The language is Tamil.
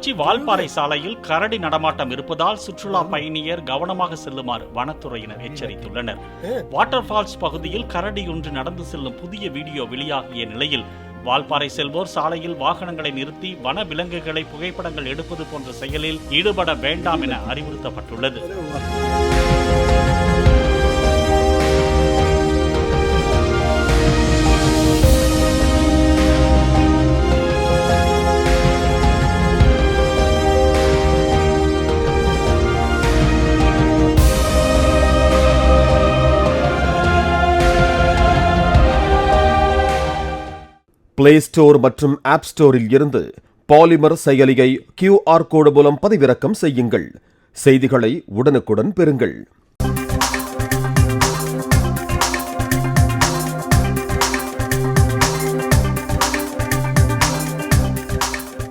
பொள்ளாச்சி வால்பாறை சாலையில் கரடி நடமாட்டம் இருப்பதால் சுற்றுலா பயணியர் கவனமாக செல்லுமாறு வனத்துறையினர் எச்சரித்துள்ளனர். வாட்டர் ஃபால்ஸ் பகுதியில் கரடி ஒன்று நடந்து செல்லும் புதிய வீடியோ வெளியாகிய நிலையில் வால்பாறை செல்வோர் சாலையில் வாகனங்களை நிறுத்தி வன விலங்குகளை புகைப்படங்கள் எடுப்பது போன்ற செயலில் ஈடுபட வேண்டாம் என அறிவுறுத்தப்பட்டுள்ளது. பிளே ஸ்டோர் மற்றும் ஆப் ஸ்டோரில் இருந்து பாலிமர் செயலியை QR கோடு மூலம் பதிவிறக்கம் செய்யுங்கள். செய்திகளை உடனுக்குடன் பெறுங்கள்.